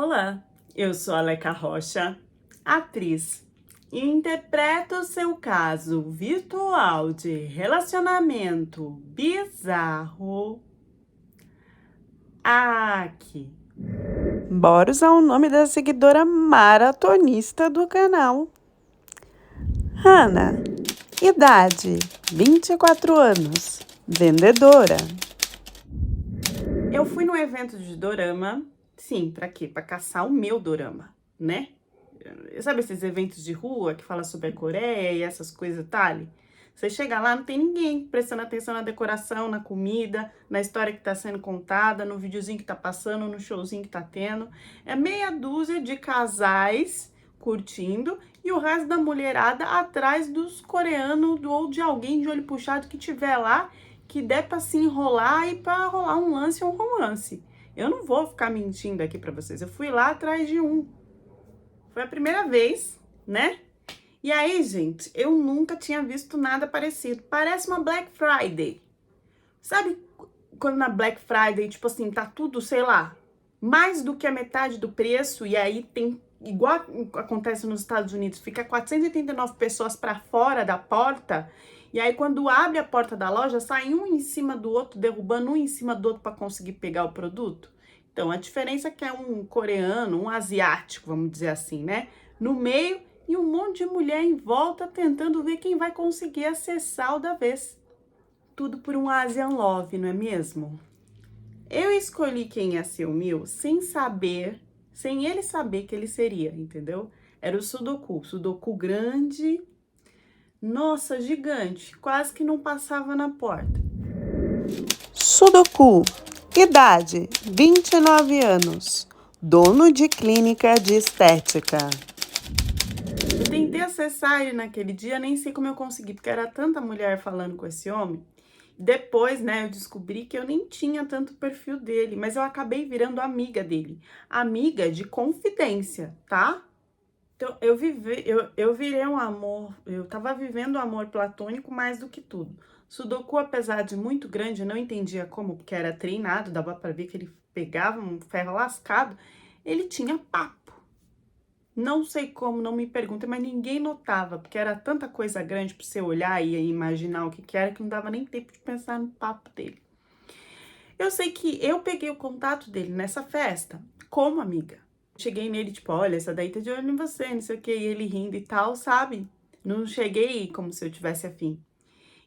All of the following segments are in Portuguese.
Olá, eu sou a Leca Rocha, atriz, e interpreto o seu caso virtual de relacionamento bizarro aqui. Bora usar o nome da seguidora maratonista do canal. Hannah, idade 24 anos, vendedora. Eu fui num evento de dorama, sim, pra quê? Pra caçar o meu dorama, né? Sabe esses eventos de rua que fala sobre a Coreia e essas coisas e tal? Você chega lá, não tem ninguém prestando atenção na decoração, na comida, na história que tá sendo contada, no videozinho que tá passando, no showzinho que tá tendo. É meia dúzia de casais curtindo e o resto da mulherada atrás dos coreanos ou de alguém de olho puxado que tiver lá, que der pra se enrolar e pra rolar um lance ou um romance. Eu não vou ficar mentindo aqui pra vocês. Eu fui lá atrás de um. Foi a primeira vez, né? E aí, gente, eu nunca tinha visto nada parecido. Parece uma Black Friday. Sabe quando na Black Friday, tipo assim, tá tudo, sei lá, mais do que a metade do preço e aí tem, igual acontece nos Estados Unidos, fica 489 pessoas para fora da porta. E aí quando abre a porta da loja, sai um em cima do outro, derrubando um em cima do outro para conseguir pegar o produto. Então, a diferença é que é um coreano, um asiático, vamos dizer assim, né? No meio e um monte de mulher em volta tentando ver quem vai conseguir acessar o da vez. Tudo por um Asian Love, não é mesmo? Eu escolhi quem ia ser o meu sem saber, sem ele saber que ele seria, entendeu? Era o Sudoku, Sudoku grande, nossa, gigante, quase que não passava na porta. Sudoku, idade 29 anos, dono de clínica de estética. Eu tentei acessar ele naquele dia, nem sei como eu consegui, porque era tanta mulher falando com esse homem. Depois, né, eu descobri que eu nem tinha tanto perfil dele, mas eu acabei virando amiga dele. Amiga de confidência, tá? Então, eu virei um amor, eu tava vivendo um amor platônico mais do que tudo. Sudoku, apesar de muito grande, eu não entendia como, porque era treinado, dava pra ver que ele pegava um ferro lascado, ele tinha papo. Não sei como, não me pergunta, mas ninguém notava, porque era tanta coisa grande pra você olhar e imaginar o que que era, que não dava nem tempo de pensar no papo dele. Eu sei que eu peguei o contato dele nessa festa como amiga. Cheguei nele, tipo, olha, essa daí tá de olho em você, não sei o que, e ele rindo e tal, sabe? Não cheguei como se eu tivesse afim.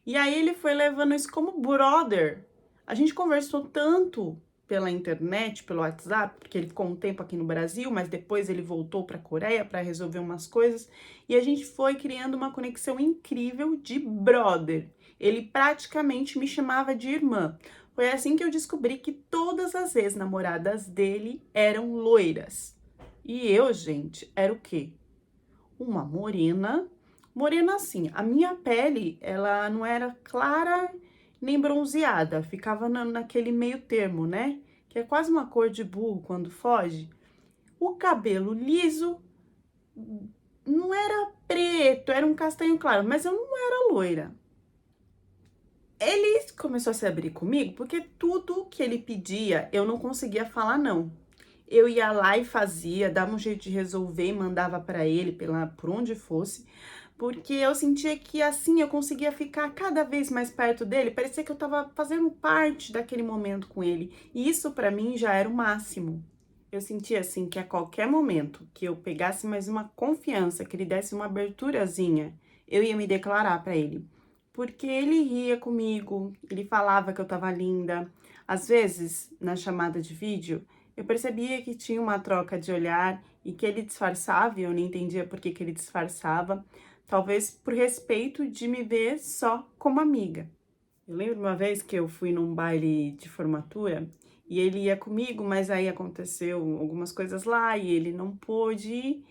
E aí ele foi levando isso como brother. A gente conversou tanto pela internet, pelo WhatsApp, porque ele ficou um tempo aqui no Brasil, mas depois ele voltou para a Coreia para resolver umas coisas, e a gente foi criando uma conexão incrível de brother. Ele praticamente me chamava de irmã. Foi assim que eu descobri que todas as ex-namoradas dele eram loiras. E eu, gente, era o quê? Uma morena, morena assim. A minha pele, ela não era clara nem bronzeada, ficava naquele meio termo, né? Que é quase uma cor de burro quando foge. O cabelo liso, não era preto, era um castanho claro, mas eu não era loira. Ele começou a se abrir comigo porque tudo que ele pedia eu não conseguia falar não. Eu ia lá e fazia, dava um jeito de resolver e mandava para ele por onde fosse, porque eu sentia que assim eu conseguia ficar cada vez mais perto dele, parecia que eu estava fazendo parte daquele momento com ele, e isso para mim já era o máximo. Eu sentia assim que a qualquer momento que eu pegasse mais uma confiança, que ele desse uma aberturazinha, eu ia me declarar para ele. Porque ele ria comigo, ele falava que eu tava linda. Às vezes, na chamada de vídeo, eu percebia que tinha uma troca de olhar e que ele disfarçava, e eu não entendia por que que ele disfarçava, talvez por respeito de me ver só como amiga. Eu lembro uma vez que eu fui num baile de formatura e ele ia comigo, mas aí aconteceu algumas coisas lá e ele não pôde ir.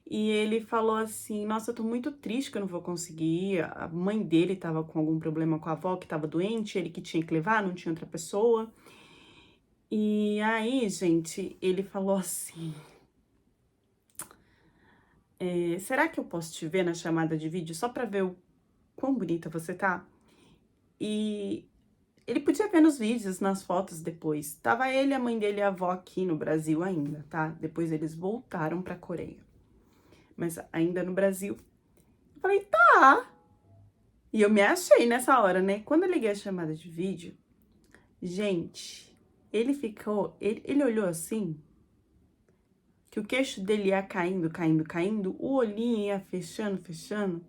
E ele falou assim: Nossa, eu tô muito triste que eu não vou conseguir ir. A mãe dele tava com algum problema com a avó que tava doente, ele que tinha que levar, não tinha outra pessoa. E aí, gente, ele falou assim: Será que eu posso te ver na chamada de vídeo só pra ver o quão bonita você tá? E Ele podia ver nos vídeos, nas fotos depois. Tava ele, a mãe dele e a avó aqui no Brasil ainda, tá? Depois eles voltaram pra Coreia. Mas ainda no Brasil. Eu falei, tá. E eu me achei nessa hora, né? Quando eu liguei a chamada de vídeo, gente, ele ficou... Ele olhou assim, que o queixo dele ia caindo, caindo, caindo. O olhinho ia fechando, fechando.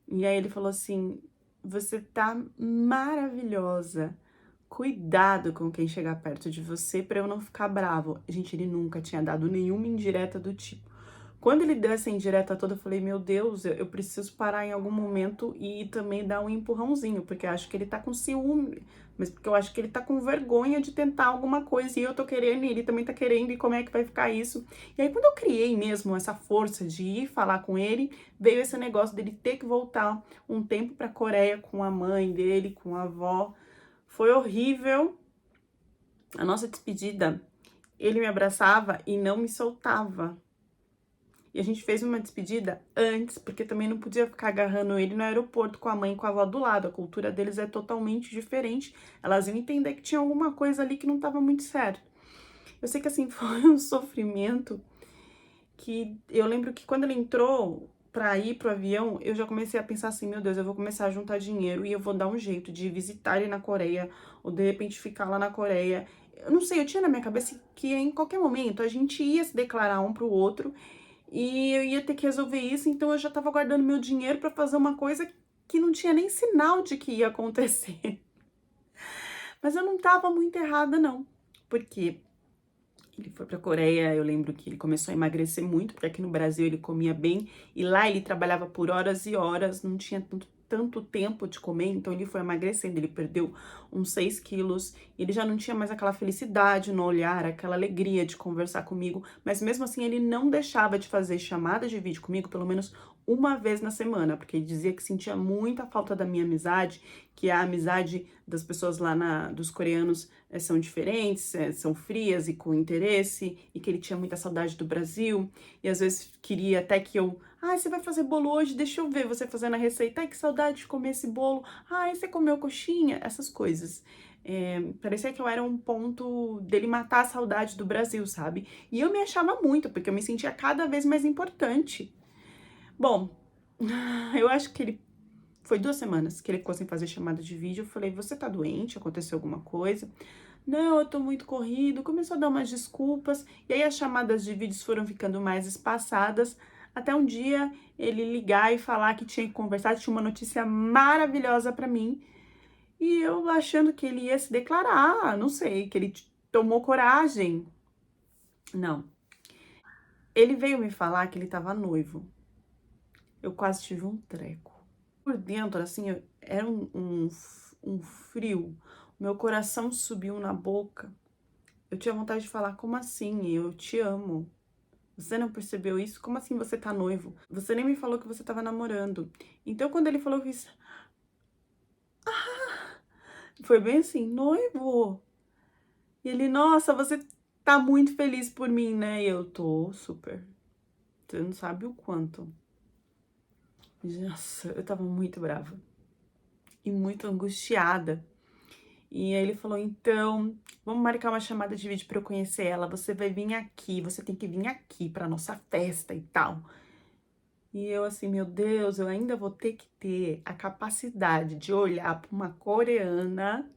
E aí ele falou assim, você tá maravilhosa. Cuidado com quem chegar perto de você pra eu não ficar bravo. Gente, ele nunca tinha dado nenhuma indireta do tipo. Quando ele deu essa indireta toda, eu falei, meu Deus, eu preciso parar em algum momento e também dar um empurrãozinho, porque eu acho que ele tá com ciúme, mas porque eu acho que ele tá com vergonha de tentar alguma coisa e eu tô querendo e ele também tá querendo e como é que vai ficar isso? E aí quando eu criei mesmo essa força de ir falar com ele, veio esse negócio dele ter que voltar um tempo pra Coreia com a mãe dele, com a avó. Foi horrível. A nossa despedida, ele me abraçava e não me soltava. E a gente fez uma despedida antes, porque também não podia ficar agarrando ele no aeroporto com a mãe e com a avó do lado. A cultura deles é totalmente diferente. Elas iam entender que tinha alguma coisa ali que não estava muito certo. Eu sei que assim, foi um sofrimento que eu lembro que quando ele entrou pra ir pro avião, eu já comecei a pensar assim, meu Deus, eu vou começar a juntar dinheiro e eu vou dar um jeito de visitar ele na Coreia, ou de repente ficar lá na Coreia. Eu não sei, eu tinha na minha cabeça que em qualquer momento a gente ia se declarar um pro outro e eu ia ter que resolver isso, então eu já tava guardando meu dinheiro pra fazer uma coisa que não tinha nem sinal de que ia acontecer. Mas eu não tava muito errada, não. Porque ele foi pra Coreia, eu lembro que ele começou a emagrecer muito, porque aqui no Brasil ele comia bem, e lá ele trabalhava por horas e horas, não tinha tanto tempo de comer, então ele foi emagrecendo, ele perdeu uns 6 quilos, ele já não tinha mais aquela felicidade no olhar, aquela alegria de conversar comigo, mas mesmo assim ele não deixava de fazer chamadas de vídeo comigo pelo menos uma vez na semana, porque ele dizia que sentia muita falta da minha amizade, que a amizade das pessoas lá dos coreanos são diferentes, são frias e com interesse, e que ele tinha muita saudade do Brasil, e às vezes queria até que eu, você vai fazer bolo hoje? Deixa eu ver você fazendo a receita. Ai, que saudade de comer esse bolo. Você comeu coxinha? Essas coisas. Parecia que eu era um ponto dele matar a saudade do Brasil, sabe? E eu me achava muito, porque eu me sentia cada vez mais importante. Bom, eu acho que ele... Foi 2 semanas que ele ficou sem fazer chamada de vídeo. Eu falei, você tá doente? Aconteceu alguma coisa? Não, eu tô muito corrido. Começou a dar umas desculpas. E aí as chamadas de vídeos foram ficando mais espaçadas. Até um dia ele ligar e falar que tinha que conversar, tinha uma notícia maravilhosa pra mim. E eu achando que ele ia se declarar, não sei, que ele tomou coragem. Não. Ele veio me falar que ele tava noivo. Eu quase tive um treco. Por dentro, assim, era um frio. Meu coração subiu na boca. Eu tinha vontade de falar, como assim? Eu te amo. Você não percebeu isso? Como assim você tá noivo? Você nem me falou que você tava namorando. Então, quando ele falou, eu fiz... Foi bem assim, noivo. E ele, nossa, você tá muito feliz por mim, né? E eu tô super. Você não sabe o quanto. Nossa, eu tava muito brava. E muito angustiada. E aí ele falou, então, vamos marcar uma chamada de vídeo pra eu conhecer ela. Você vai vir aqui, você tem que vir aqui pra nossa festa e tal. E eu assim, meu Deus, eu ainda vou ter que ter a capacidade de olhar pra uma coreana,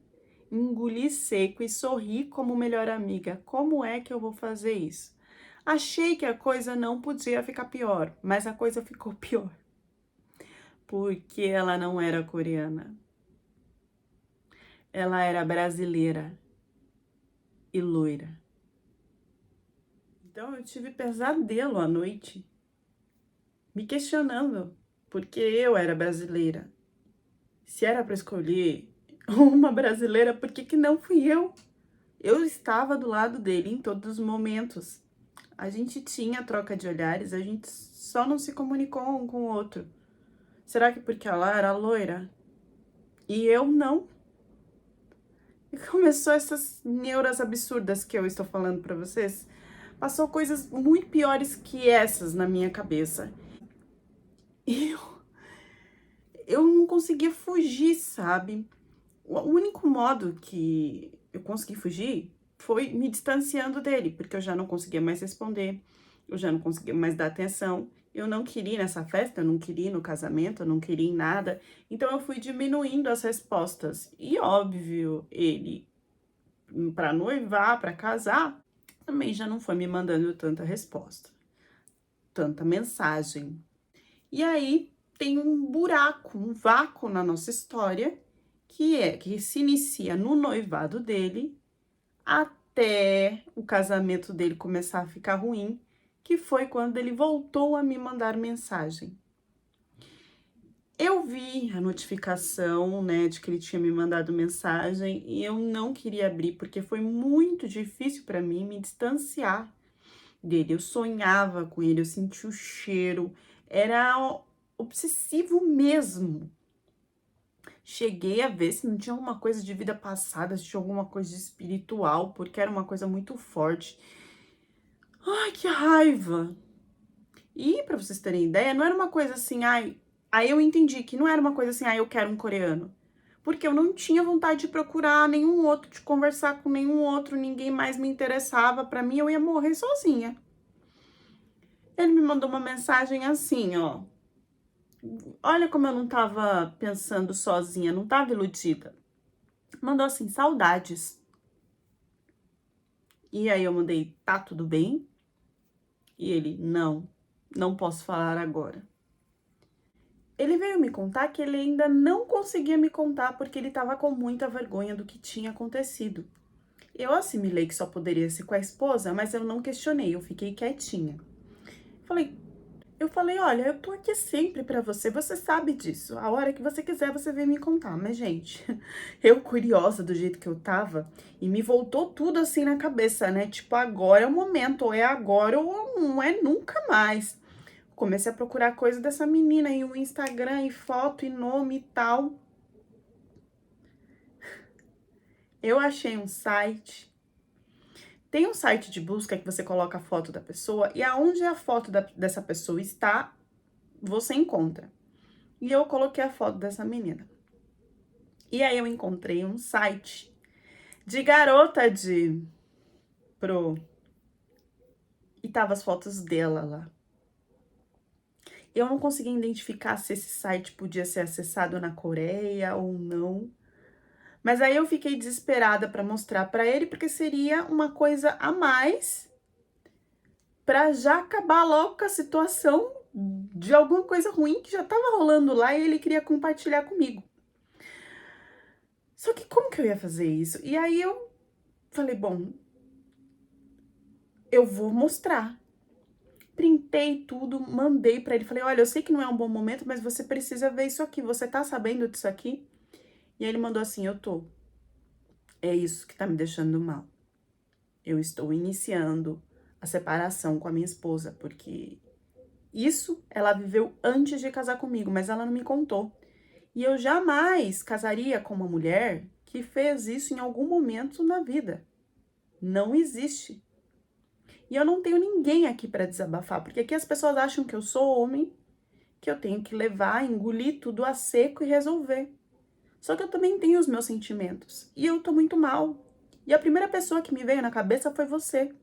engolir seco e sorrir como melhor amiga. Como é que eu vou fazer isso? Achei que a coisa não podia ficar pior, mas a coisa ficou pior. Porque ela não era coreana. Ela era brasileira e loira. Então eu tive pesadelo à noite, me questionando porque eu era brasileira. Se era para escolher uma brasileira, por que que não fui eu? Eu estava do lado dele em todos os momentos. A gente tinha troca de olhares, a gente só não se comunicou um com o outro. Será que porque ela era loira e eu não? E começou essas neuras absurdas que eu estou falando para vocês. Passou coisas muito piores que essas na minha cabeça. E eu não conseguia fugir, sabe? O único modo que eu consegui fugir foi me distanciando dele, porque eu já não conseguia mais responder, eu já não conseguia mais dar atenção, eu não queria ir nessa festa, eu não queria ir no casamento, eu não queria ir em nada, então eu fui diminuindo as respostas. E óbvio, ele, para noivar, para casar, também já não foi me mandando tanta resposta, tanta mensagem. E aí tem um buraco, um vácuo na nossa história, que se inicia no noivado dele até o casamento dele começar a ficar ruim, que foi quando ele voltou a me mandar mensagem. Eu vi a notificação, né, de que ele tinha me mandado mensagem e eu não queria abrir porque foi muito difícil para mim me distanciar dele. Eu sonhava com ele, eu sentia o cheiro, era obsessivo mesmo. Cheguei a ver se não tinha alguma coisa de vida passada, se tinha alguma coisa espiritual, porque era uma coisa muito forte. Ai, que raiva! E pra vocês terem ideia, não era uma coisa assim, ai. Aí eu entendi que não era uma coisa assim, ai, eu quero um coreano. Porque eu não tinha vontade de procurar nenhum outro, de conversar com nenhum outro, ninguém mais me interessava. Pra mim, eu ia morrer sozinha. Ele me mandou uma mensagem assim, ó. Olha como eu não tava pensando sozinha, não tava iludida. Mandou assim, saudades. E aí eu mandei, tá tudo bem? E ele, não posso falar agora. Ele veio me contar que ele ainda não conseguia me contar porque ele estava com muita vergonha do que tinha acontecido. Eu assimilei que só poderia ser com a esposa, mas eu não questionei, eu fiquei quietinha. Falei, Eu falei, olha, eu tô aqui sempre pra você, você sabe disso. A hora que você quiser, você vem me contar. Mas, gente, eu curiosa do jeito que eu tava, e me voltou tudo assim na cabeça, né? Tipo, agora é o momento, ou é agora ou não é nunca mais. Comecei a procurar coisa dessa menina aí, o Instagram, e foto, e nome e tal. Eu achei um site. Tem um site de busca que você coloca a foto da pessoa, e aonde a foto dessa pessoa está, você encontra. E eu coloquei a foto dessa menina. E aí eu encontrei um site de garota de pro. E tava as fotos dela lá. Eu não conseguia identificar se esse site podia ser acessado na Coreia ou não. Mas aí eu fiquei desesperada para mostrar para ele, porque seria uma coisa a mais para já acabar logo com a situação de alguma coisa ruim que já tava rolando lá e ele queria compartilhar comigo. Só que como que eu ia fazer isso? E aí eu falei, bom, eu vou mostrar. Printei tudo, mandei pra ele, falei, olha, eu sei que não é um bom momento, mas você precisa ver isso aqui, você tá sabendo disso aqui? E aí ele mandou assim, eu tô. É isso que tá me deixando mal. Eu estou iniciando a separação com a minha esposa, porque isso ela viveu antes de casar comigo, mas ela não me contou. E eu jamais casaria com uma mulher que fez isso em algum momento na vida. Não existe. E eu não tenho ninguém aqui para desabafar, porque aqui as pessoas acham que eu sou homem, que eu tenho que levar, engolir tudo a seco e resolver. Só que eu também tenho os meus sentimentos e eu tô muito mal. E a primeira pessoa que me veio na cabeça foi você,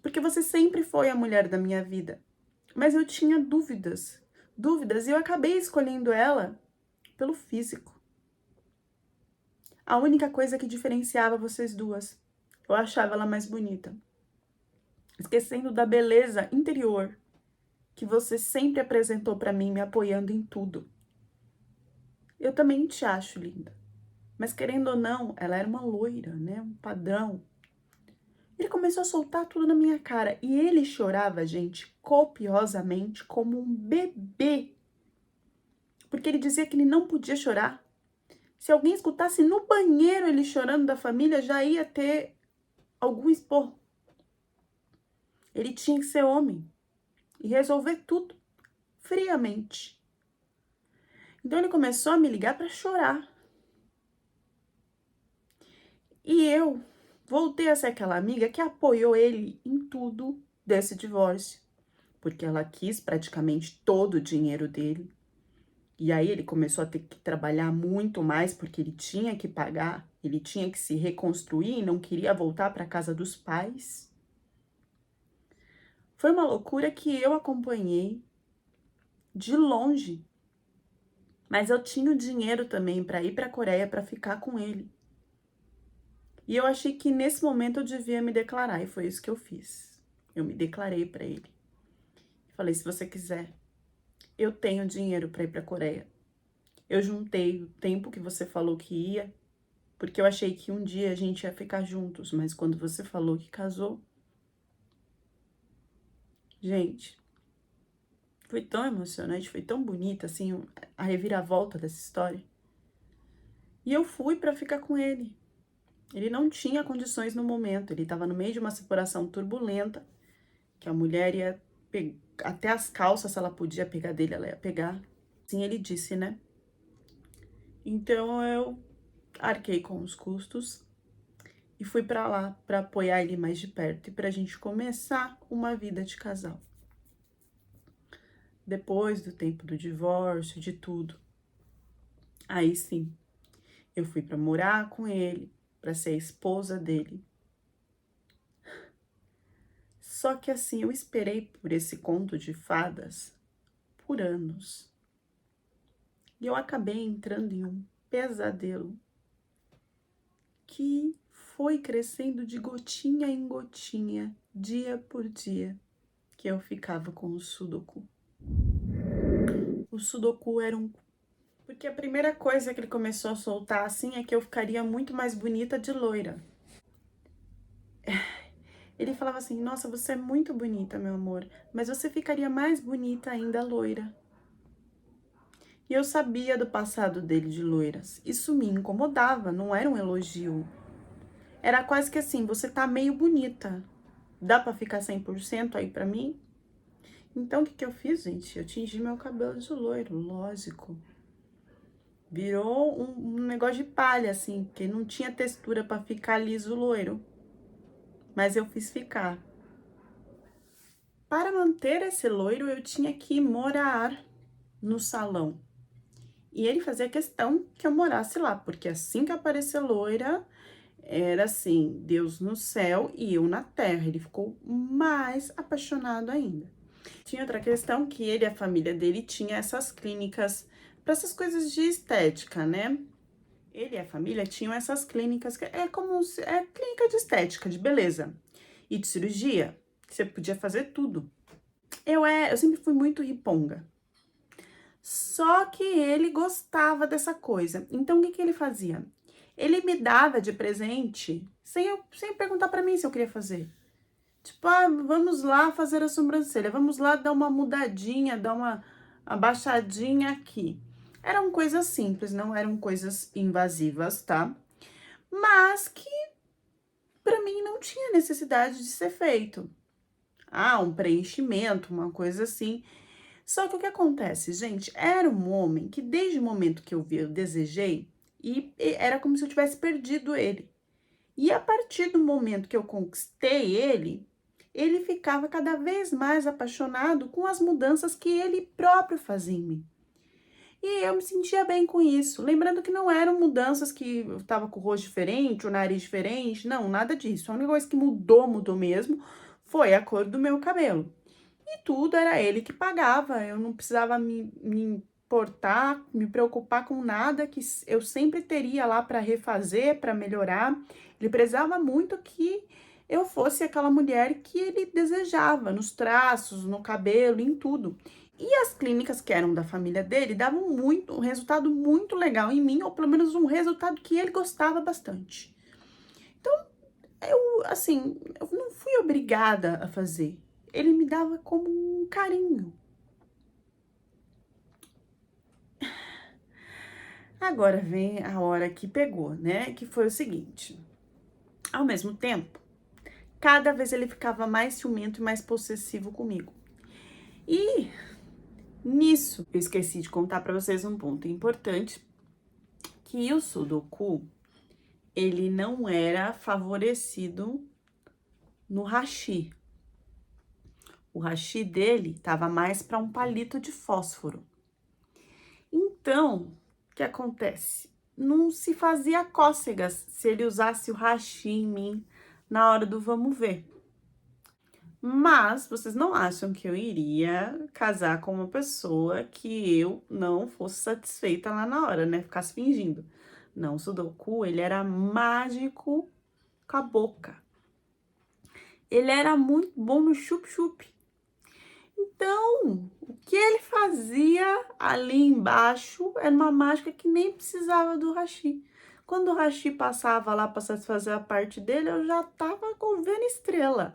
porque você sempre foi a mulher da minha vida. Mas eu tinha dúvidas, e eu acabei escolhendo ela pelo físico. A única coisa que diferenciava vocês duas, eu achava ela mais bonita. Esquecendo da beleza interior que você sempre apresentou pra mim, me apoiando em tudo. Eu também te acho linda. Mas querendo ou não, ela era uma loira, né? Um padrão. Ele começou a soltar tudo na minha cara. E ele chorava, gente, copiosamente, como um bebê. Porque ele dizia que ele não podia chorar. Se alguém escutasse no banheiro ele chorando da família, já ia ter algum esporro. Ele tinha que ser homem e resolver tudo friamente. Então ele começou a me ligar para chorar. E eu voltei a ser aquela amiga que apoiou ele em tudo desse divórcio, porque ela quis praticamente todo o dinheiro dele. E aí ele começou a ter que trabalhar muito mais porque ele tinha que pagar, ele tinha que se reconstruir e não queria voltar para casa dos pais. Foi uma loucura que eu acompanhei de longe, mas eu tinha o dinheiro também para ir para a Coreia para ficar com ele. E eu achei que nesse momento eu devia me declarar, e foi isso que eu fiz. Eu me declarei para ele. Falei, se você quiser, eu tenho dinheiro para ir para a Coreia. Eu juntei o tempo que você falou que ia, porque eu achei que um dia a gente ia ficar juntos, mas quando você falou que casou, gente, foi tão emocionante, foi tão bonita, assim, a reviravolta dessa história. E eu fui para ficar com ele. Ele não tinha condições no momento, ele estava no meio de uma separação turbulenta, que a mulher ia até as calças, se ela podia pegar dele, ela ia pegar. Assim ele disse, né? Então eu arquei com os custos e fui para lá para apoiar ele mais de perto e para a gente começar uma vida de casal. Depois do tempo do divórcio, de tudo, aí sim, eu fui para morar com ele, para ser a esposa dele. Só que assim, eu esperei por esse conto de fadas por anos. E eu acabei entrando em um pesadelo que foi crescendo de gotinha em gotinha, dia por dia, que eu ficava com o Sudoku. O Sudoku era um... Porque a primeira coisa que ele começou a soltar assim é que eu ficaria muito mais bonita de loira. Ele falava assim, nossa, você é muito bonita, meu amor, mas você ficaria mais bonita ainda loira. E eu sabia do passado dele de loiras. Isso me incomodava, não era um elogio. Era quase que assim, você tá meio bonita. Dá pra ficar 100% aí pra mim? Então, o que que eu fiz, gente? Eu tingi meu cabelo de loiro, lógico. Virou um negócio de palha, assim, porque não tinha textura pra ficar liso loiro. Mas eu fiz ficar. Para manter esse loiro, eu tinha que morar no salão. E ele fazia questão que eu morasse lá, porque assim que aparecer loira, era assim, Deus no céu e eu na terra. Ele ficou mais apaixonado ainda. Tinha outra questão que ele e a família dele tinha essas clínicas para essas coisas de estética, né? Ele e a família tinham essas clínicas que é como é clínica de estética, de beleza e de cirurgia, que você podia fazer tudo. Eu sempre fui muito riponga. Só que ele gostava dessa coisa. Então, o que que ele fazia? Ele me dava de presente sem perguntar pra mim se eu queria fazer. Tipo, ah, vamos lá fazer a sobrancelha, vamos lá dar uma mudadinha, dar uma abaixadinha aqui. Eram coisas simples, não eram coisas invasivas, tá? Mas que pra mim não tinha necessidade de ser feito. Ah, um preenchimento, uma coisa assim. Só que o que acontece, gente, era um homem que desde o momento que eu vi, eu desejei, e era como se eu tivesse perdido ele. E a partir do momento que eu conquistei ele, ele ficava cada vez mais apaixonado com as mudanças que ele próprio fazia em mim. E eu me sentia bem com isso. Lembrando que não eram mudanças que eu tava com o rosto diferente, o nariz diferente, não, nada disso. A única coisa que mudou mesmo, foi a cor do meu cabelo. E tudo era ele que pagava, eu não precisava me importar, me preocupar com nada, que eu sempre teria lá para refazer, para melhorar. Ele precisava muito que eu fosse aquela mulher que ele desejava, nos traços, no cabelo, em tudo. E as clínicas que eram da família dele davam um resultado muito legal em mim, ou pelo menos um resultado que ele gostava bastante. Então, assim, eu não fui obrigada a fazer. Ele me dava como um carinho. Agora vem a hora que pegou, né? Que foi o seguinte. Ao mesmo tempo, cada vez ele ficava mais ciumento e mais possessivo comigo. E nisso, eu esqueci de contar para vocês um ponto importante, que o Sudoku, ele não era favorecido no hashi. O hashi dele tava mais para um palito de fósforo. Então, o que acontece? Não se fazia cócegas se ele usasse o hashi em mim na hora do vamos ver. Mas vocês não acham que eu iria casar com uma pessoa que eu não fosse satisfeita lá na hora, né? Ficasse fingindo. Não, o Sudoku, ele era mágico com a boca. Ele era muito bom no chup-chup. Então, o que ele fazia ali embaixo era uma mágica que nem precisava do hashi. Quando o hashi passava lá para satisfazer a parte dele, eu já tava vendo estrela.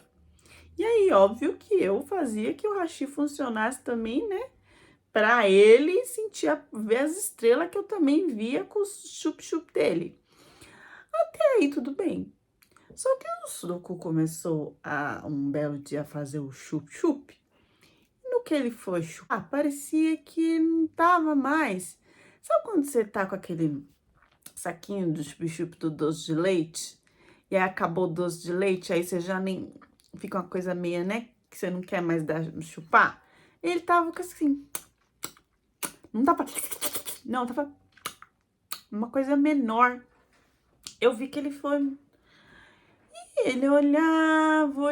E aí, óbvio que eu fazia que o hashi funcionasse também, né? Para ele sentir, ver as estrelas que eu também via com o chup-chup dele. Até aí, tudo bem. Só que o Sudoku começou um belo dia a fazer o chup-chup. No que ele foi chupar, parecia que não tava mais. Sabe quando você tá com aquele saquinho do chup-chup do doce de leite? E aí acabou o doce de leite, aí você já nem... Fica uma coisa meia, né? Que você não quer mais chupar. Ele tava assim... Não tava... Não, tava... Uma coisa menor. Eu vi que ele foi... E ele olhava,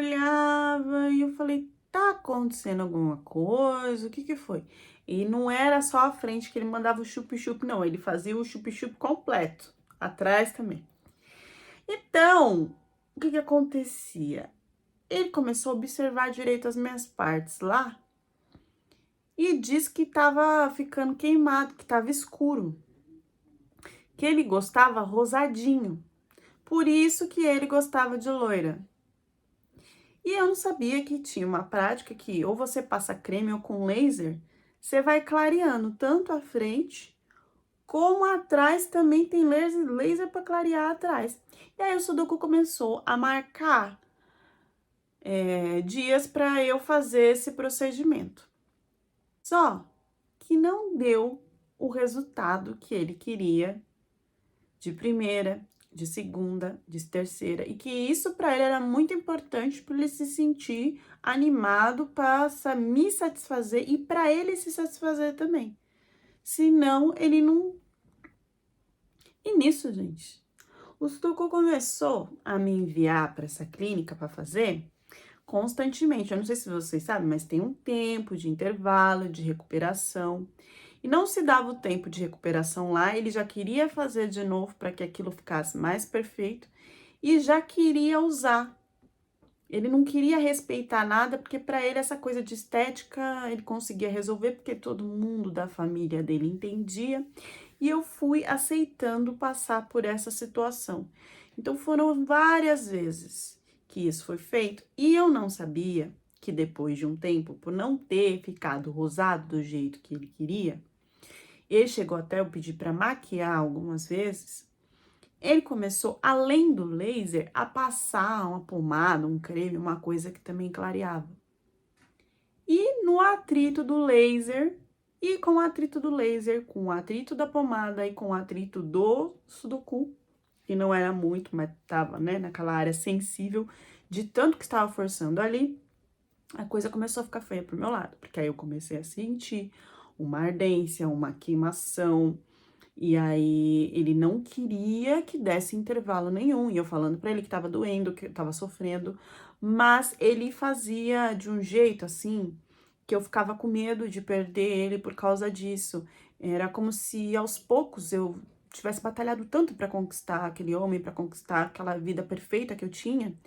e eu falei... Tá acontecendo alguma coisa? O que que foi? E não era só a frente que ele mandava o chup-chup, não. Ele fazia o chup-chup completo. Atrás também. Então, o que que acontecia? Ele começou a observar direito as minhas partes lá e disse que tava ficando queimado, que tava escuro. Que ele gostava rosadinho. Por isso que ele gostava de loira. E eu não sabia que tinha uma prática que ou você passa creme ou com laser, você vai clareando tanto a frente como atrás também tem laser para clarear atrás. E aí o Sudoku começou a marcar dias para eu fazer esse procedimento. Só que não deu o resultado que ele queria de primeira, de segunda, de terceira, e que isso para ele era muito importante para ele se sentir animado para me satisfazer e para ele se satisfazer também. Senão, ele não. E nisso, gente, o Sudoku começou a me enviar para essa clínica para fazer constantemente. Eu não sei se vocês sabem, mas tem um tempo de intervalo, de recuperação. E não se dava o tempo de recuperação lá, ele já queria fazer de novo para que aquilo ficasse mais perfeito e já queria usar. Ele não queria respeitar nada, porque para ele essa coisa de estética ele conseguia resolver, porque todo mundo da família dele entendia. E eu fui aceitando passar por essa situação. Então foram várias vezes que isso foi feito e eu não sabia que depois de um tempo, por não ter ficado rosado do jeito que ele queria, ele chegou até eu pedir para maquiar algumas vezes. Ele começou, além do laser, a passar uma pomada, um creme, uma coisa que também clareava. E no atrito do laser, e com o atrito do laser, com o atrito da pomada e com o atrito do Sudoku, que não era muito, mas tava, né, naquela área sensível, de tanto que estava forçando ali, a coisa começou a ficar feia pro meu lado, porque aí eu comecei a sentir uma ardência, uma queimação, e aí ele não queria que desse intervalo nenhum, e eu falando pra ele que tava doendo, que eu tava sofrendo, mas ele fazia de um jeito assim, que eu ficava com medo de perder ele por causa disso. Era como se aos poucos eu tivesse batalhado tanto pra conquistar aquele homem, pra conquistar aquela vida perfeita que eu tinha,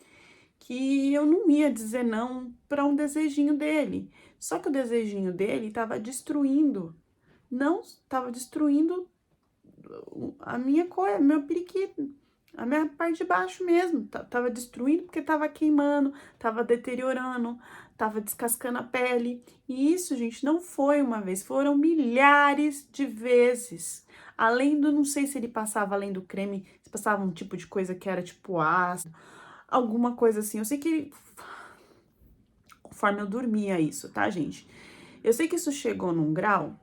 que eu não ia dizer não para um desejinho dele. Só que o desejinho dele estava destruindo, não, estava destruindo a minha coisa, meu periquito, a minha parte de baixo mesmo. Tava destruindo porque tava queimando, tava deteriorando, tava descascando a pele. E isso, gente, não foi uma vez, foram milhares de vezes. Além do, não sei se ele passava além do creme, se passava um tipo de coisa que era tipo ácido, alguma coisa assim. Eu sei que conforme eu dormia isso, tá, gente? Eu sei que isso chegou num grau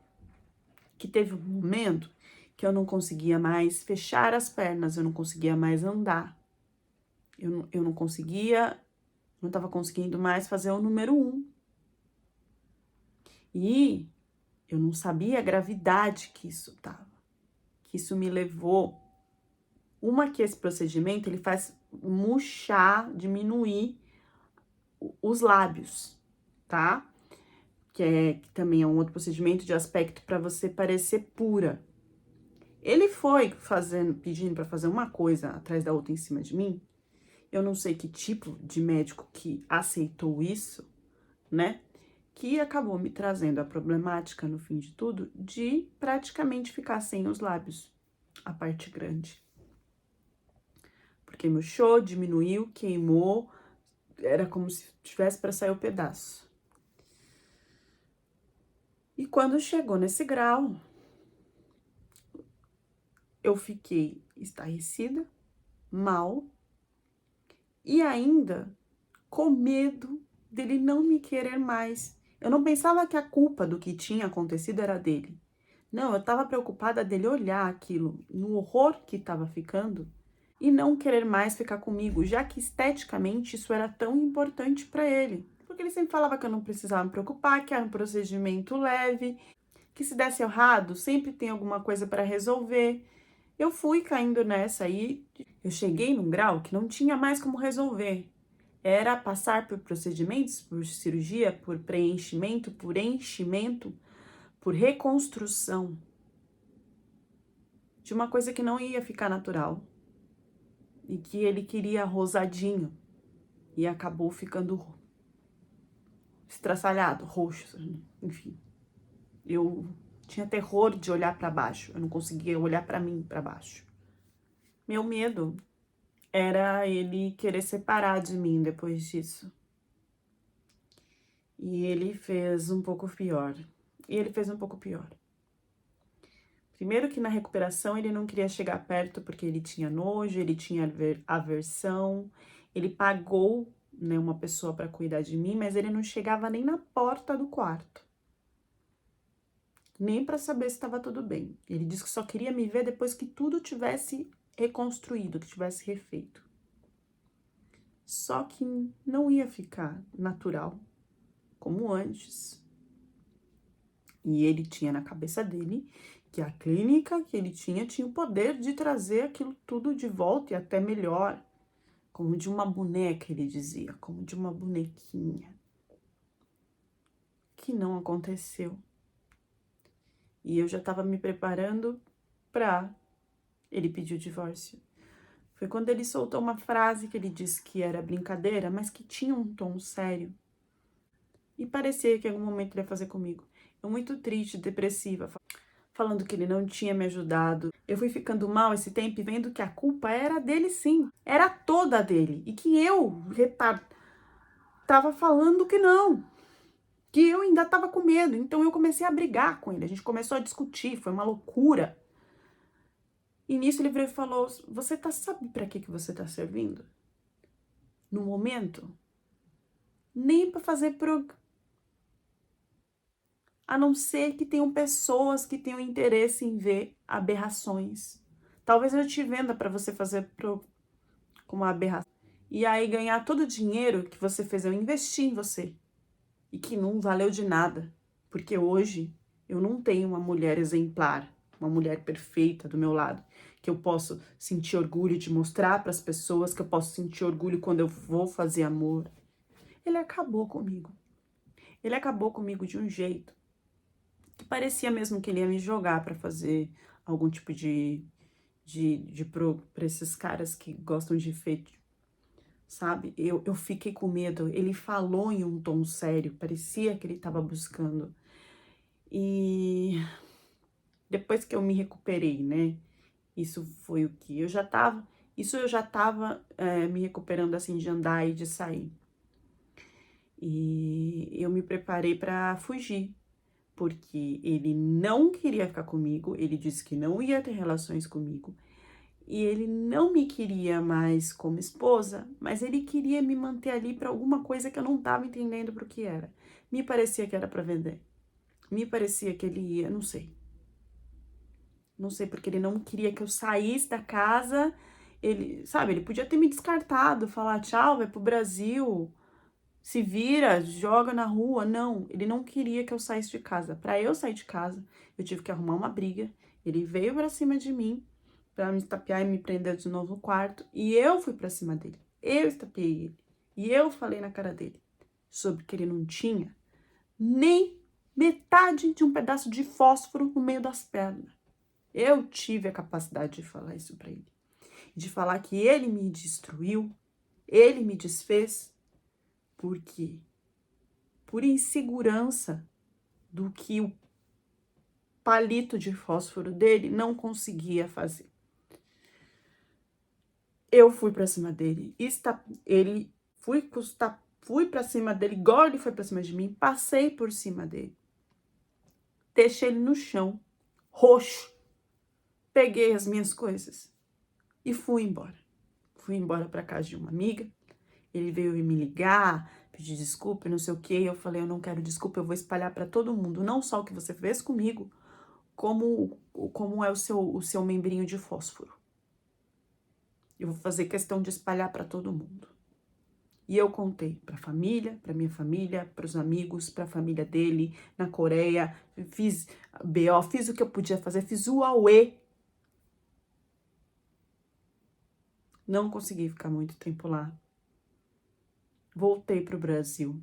que teve um momento que eu não conseguia mais fechar as pernas, eu não conseguia mais andar. Eu não conseguia, não tava conseguindo mais fazer o número 1. E Eu não sabia a gravidade que isso tava, que isso me levou. Uma que esse procedimento, ele faz murchar, diminuir os lábios, tá? Que também é um outro procedimento de aspecto para você parecer pura. Ele foi pedindo para fazer uma coisa atrás da outra em cima de mim. Eu não sei que tipo de médico que aceitou isso, né? Que acabou me trazendo a problemática, no fim de tudo, de praticamente ficar sem os lábios, a parte grande. Porque murchou, diminuiu, queimou, era como se tivesse para sair o pedaço. E quando chegou nesse grau, eu fiquei estarrecida, mal, e ainda com medo dele não me querer mais. Eu não pensava que a culpa do que tinha acontecido era dele. Não, eu estava preocupada dele olhar aquilo no horror que estava ficando e não querer mais ficar comigo, já que esteticamente isso era tão importante para ele. Porque ele sempre falava que eu não precisava me preocupar, que era um procedimento leve, que se desse errado, sempre tem alguma coisa para resolver. Eu fui caindo nessa aí, eu cheguei num grau que não tinha mais como resolver. Era passar por procedimentos, por cirurgia, por preenchimento, por enchimento, por reconstrução de uma coisa que não ia ficar natural e que ele queria rosadinho e acabou ficando estraçalhado, roxo, enfim. Eu tinha terror de olhar para baixo, eu não conseguia olhar para mim para baixo. Meu medo era ele querer separar de mim depois disso. E ele fez um pouco pior. Primeiro que na recuperação ele não queria chegar perto porque ele tinha nojo, ele tinha aversão. Ele pagou, né, uma pessoa para cuidar de mim, mas ele não chegava nem na porta do quarto. Nem para saber se estava tudo bem. Ele disse que só queria me ver depois que tudo tivesse reconstruído, que tivesse refeito. Só que não ia ficar natural como antes. E ele tinha na cabeça dele que a clínica que ele tinha o poder de trazer aquilo tudo de volta e até melhor. Como de uma boneca, ele dizia, como de uma bonequinha. Que não aconteceu. E eu já estava me preparando para ele pedir o divórcio. Foi quando ele soltou uma frase que ele disse que era brincadeira, mas que tinha um tom sério. E parecia que em algum momento ele ia fazer comigo. Eu muito triste, depressiva, falando que ele não tinha me ajudado. Eu fui ficando mal esse tempo e vendo que a culpa era dele sim. Era toda dele. E que eu, tava falando que não. Que eu ainda tava com medo. Então eu comecei a brigar com ele. A gente começou a discutir. Foi uma loucura. E nisso ele veio e falou: você sabe pra que você tá servindo? No momento? Nem pra fazer a não ser que tenham pessoas que tenham interesse em ver aberrações. Talvez eu te venda para você fazer como uma aberração. E aí ganhar todo o dinheiro que você fez eu investir em você. E que não valeu de nada. Porque hoje eu não tenho uma mulher exemplar, uma mulher perfeita do meu lado, que eu posso sentir orgulho de mostrar para as pessoas, que eu posso sentir orgulho quando eu vou fazer amor. Ele acabou comigo. Ele acabou comigo de um jeito que parecia mesmo que ele ia me jogar para fazer algum tipo pra esses caras que gostam de efeito, sabe? Eu fiquei com medo. Ele falou em um tom sério, parecia que ele estava buscando. E depois que eu me recuperei, né? Isso foi o que eu já tava. Isso eu já tava me recuperando assim de andar e de sair. E eu me preparei para fugir, porque ele não queria ficar comigo, ele disse que não ia ter relações comigo, e ele não me queria mais como esposa, mas ele queria me manter ali para alguma coisa que eu não estava entendendo para o que era. Me parecia que era para vender. Me parecia que ele ia, não sei. Não sei, porque ele não queria que eu saísse da casa. Ele, sabe, ele podia ter me descartado, falar tchau, vai pro Brasil, se vira, joga na rua. Não, ele não queria que eu saísse de casa. Para eu sair de casa, eu tive que arrumar uma briga. Ele veio para cima de mim para me estapear e me prender de novo no quarto, e eu fui para cima dele. Eu estapeei ele. E eu falei na cara dele sobre que ele não tinha nem metade de um pedaço de fósforo no meio das pernas. Eu tive a capacidade de falar isso para ele. De falar que ele me destruiu, ele me desfez, porque por insegurança do que o palito de fósforo dele não conseguia fazer. Eu fui pra cima dele, fui pra cima dele, igual ele foi pra cima de mim, passei por cima dele, deixei ele no chão, roxo, peguei as minhas coisas e fui embora. Fui embora pra casa de uma amiga, ele veio me ligar, pedir desculpa, não sei o que, eu falei, eu não quero desculpa, eu vou espalhar pra todo mundo, não só o que você fez comigo, como é o seu membrinho de fósforo. Eu vou fazer questão de espalhar para todo mundo. E eu contei para a família, para minha família, para os amigos, para a família dele, na Coreia. Fiz BO, fiz o que eu podia fazer, fiz o auê. Não consegui ficar muito tempo lá. Voltei para o Brasil.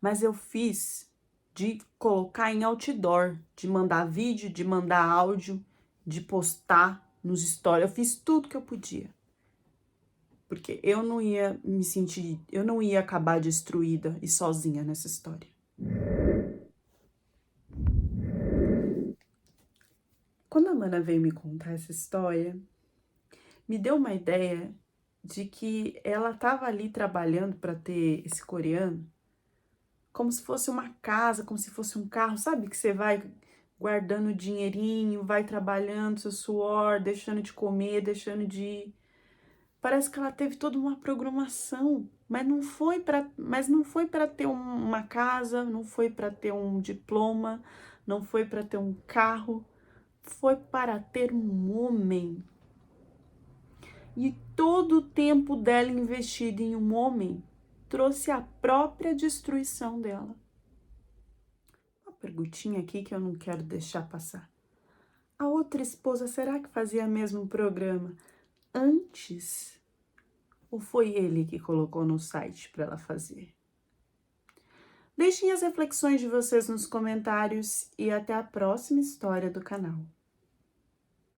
Mas eu fiz de colocar em outdoor, de mandar vídeo, de mandar áudio, de postar nos stories. Eu fiz tudo que eu podia. Porque eu não ia me sentir, eu não ia acabar destruída e sozinha nessa história. Quando a Mana veio me contar essa história, me deu uma ideia de que ela estava ali trabalhando para ter esse coreano como se fosse uma casa, como se fosse um carro, sabe? Que você vai guardando dinheirinho, vai trabalhando seu suor, deixando de comer, deixando de ir. Parece que ela teve toda uma programação, mas não foi para ter uma casa, não foi para ter um diploma, não foi para ter um carro, foi para ter um homem. E todo o tempo dela investido em um homem trouxe a própria destruição dela. Uma perguntinha aqui que eu não quero deixar passar. A outra esposa, será que fazia mesmo programa antes? Ou foi ele que colocou no site para ela fazer? Deixem as reflexões de vocês nos comentários e até a próxima história do canal.